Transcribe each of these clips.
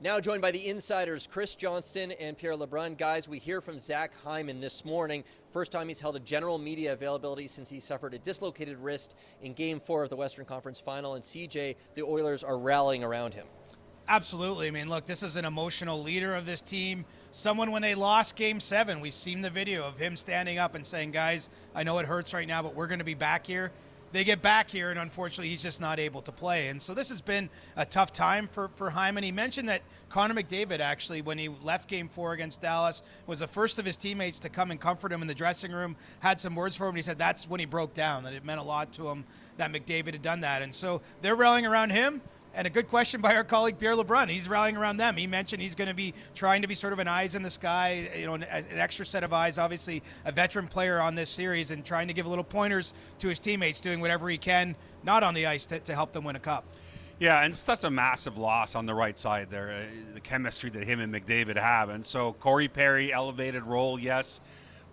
Now joined by the insiders, Johnston and Pierre LeBrun. Guys, we hear from Zach Hyman this morning. First time he's held a general media availability since he suffered a dislocated wrist in Game 4 of the Western Conference Final. And CJ, the Oilers are rallying around him. Absolutely. I mean, look, this is an emotional leader of this team. Someone, when they lost Game 7, we've seen the video of him standing up and saying, guys, I know it hurts right now, but we're going to be back here. They get back here, and unfortunately, he's just not able to play. And so this has been a tough time for Hyman. He mentioned that Connor McDavid, actually, when he left Game 4 against Dallas, was the first of his teammates to come and comfort him in the dressing room, had some words for him, and he said that's when he broke down, that it meant a lot to him that McDavid had done that. And so they're rallying around him. And a good question by our colleague Pierre LeBrun. He's rallying around them. He mentioned he's going to be trying to be sort of an eyes in the sky, you know, an extra set of eyes, obviously a veteran player on this series, and trying to give little pointers to his teammates, doing whatever he can, not on the ice, to help them win a cup. Yeah, and such a massive loss on the right side there, the chemistry that him and McDavid have. And so Corey Perry, elevated role, yes.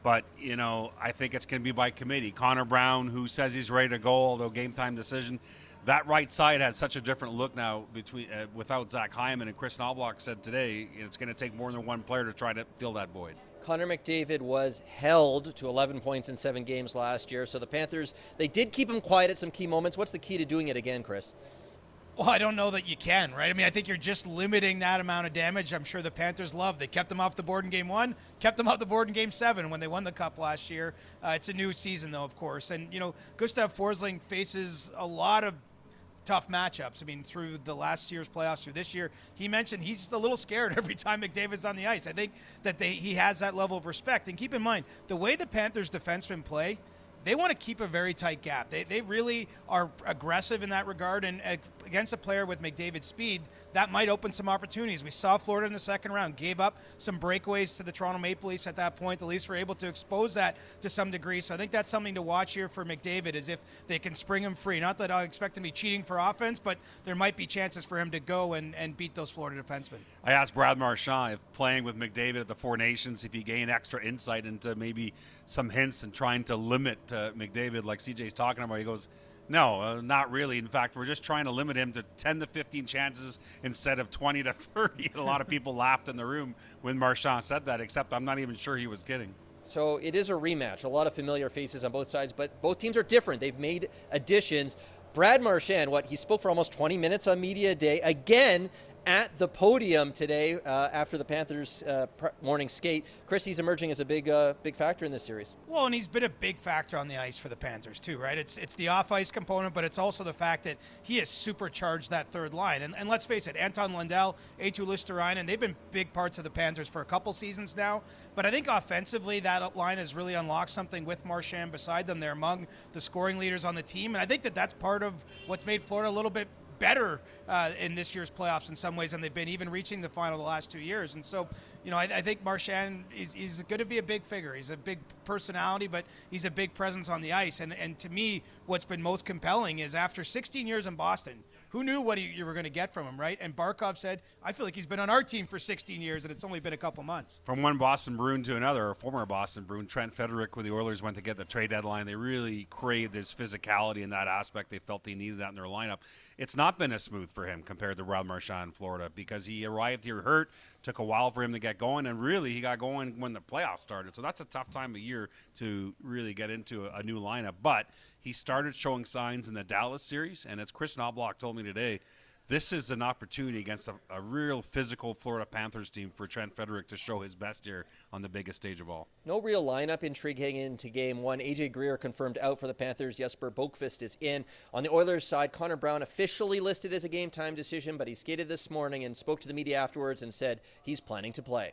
But, you know, I think it's going to be by committee. Connor Brown, who says he's ready to go, although game time decision. That right side has such a different look now between without Zach Hyman, and Chris Knoblauch said today it's going to take more than one player to try to fill that void. Connor McDavid was held to 11 points in 7 games last year, so the Panthers, they did keep him quiet at some key moments. What's the key to doing it again, Chris? Well, I don't know that you can, right? I mean, I think you're just limiting that amount of damage. I'm sure the Panthers love. They kept them off the board in Game 1, kept them off the board in Game 7 when they won the Cup last year. It's a new season, though, of course. And, you know, Gustav Forsling faces a lot of tough matchups. I mean, through the last year's playoffs, through this year, he mentioned he's a little scared every time McDavid's on the ice. I think that he has that level of respect. And keep in mind, the way the Panthers defensemen play, they want to keep a very tight gap. They really are aggressive in that regard, and against a player with McDavid's speed, that might open some opportunities. We saw Florida in the second round, gave up some breakaways to the Toronto Maple Leafs at that point. The Leafs were able to expose that to some degree, so I think that's something to watch here for McDavid, is if they can spring him free. Not that I expect him to be cheating for offense, but there might be chances for him to go and beat those Florida defensemen. I asked Brad Marchand if playing with McDavid at the Four Nations, if he gained extra insight into maybe some hints and trying to limit McDavid like CJ's talking about. He goes, no, not really. In fact, we're just trying to limit him to 10 to 15 chances instead of 20 to 30. A lot of people laughed in the room when Marchand said that, except I'm not even sure he was kidding. So it is a rematch. A lot of familiar faces on both sides, but both teams are different. They've made additions. Brad Marchand, he spoke for almost 20 minutes on Media Day, again at the podium today after the Panthers' morning skate. Chris, he's emerging as a big factor in this series. Well, and he's been a big factor on the ice for the Panthers too, right? It's the off-ice component, but it's also the fact that he has supercharged that third line. And let's face it, Anton Lundell, Eetu Luostarinen, they've been big parts of the Panthers for a couple seasons now. But I think offensively, that line has really unlocked something with Marchand beside them. They're among the scoring leaders on the team, and I think that that's part of what's made Florida a little bit better in this year's playoffs in some ways than they've been, even reaching the final the last 2 years. And so, you know, I think Marchand is going to be a big figure. He's a big personality, but he's a big presence on the ice. And to me, what's been most compelling is after 16 years in Boston, who knew what you were going to get from him, right? And Barkov said, I feel like he's been on our team for 16 years, and it's only been a couple months. From one Boston Bruin to another, a former Boston Bruin, Trent Frederic, when the Oilers went to get the trade deadline, they really craved his physicality in that aspect. They felt they needed that in their lineup. It's not been as smooth for him compared to Brad Marchand in Florida, because he arrived here hurt, took a while for him to get going, and really he got going when the playoffs started. So that's a tough time of year to really get into a new lineup. But he started showing signs in the Dallas series, and as Chris Knoblauch told me today, this is an opportunity against a real physical Florida Panthers team for Trent Frederic to show his best here on the biggest stage of all. No real lineup intrigue heading into Game 1. AJ Greer confirmed out for the Panthers. Jesper Boqvist is in. On the Oilers side, Connor Brown officially listed as a game time decision, but he skated this morning and spoke to the media afterwards and said he's planning to play.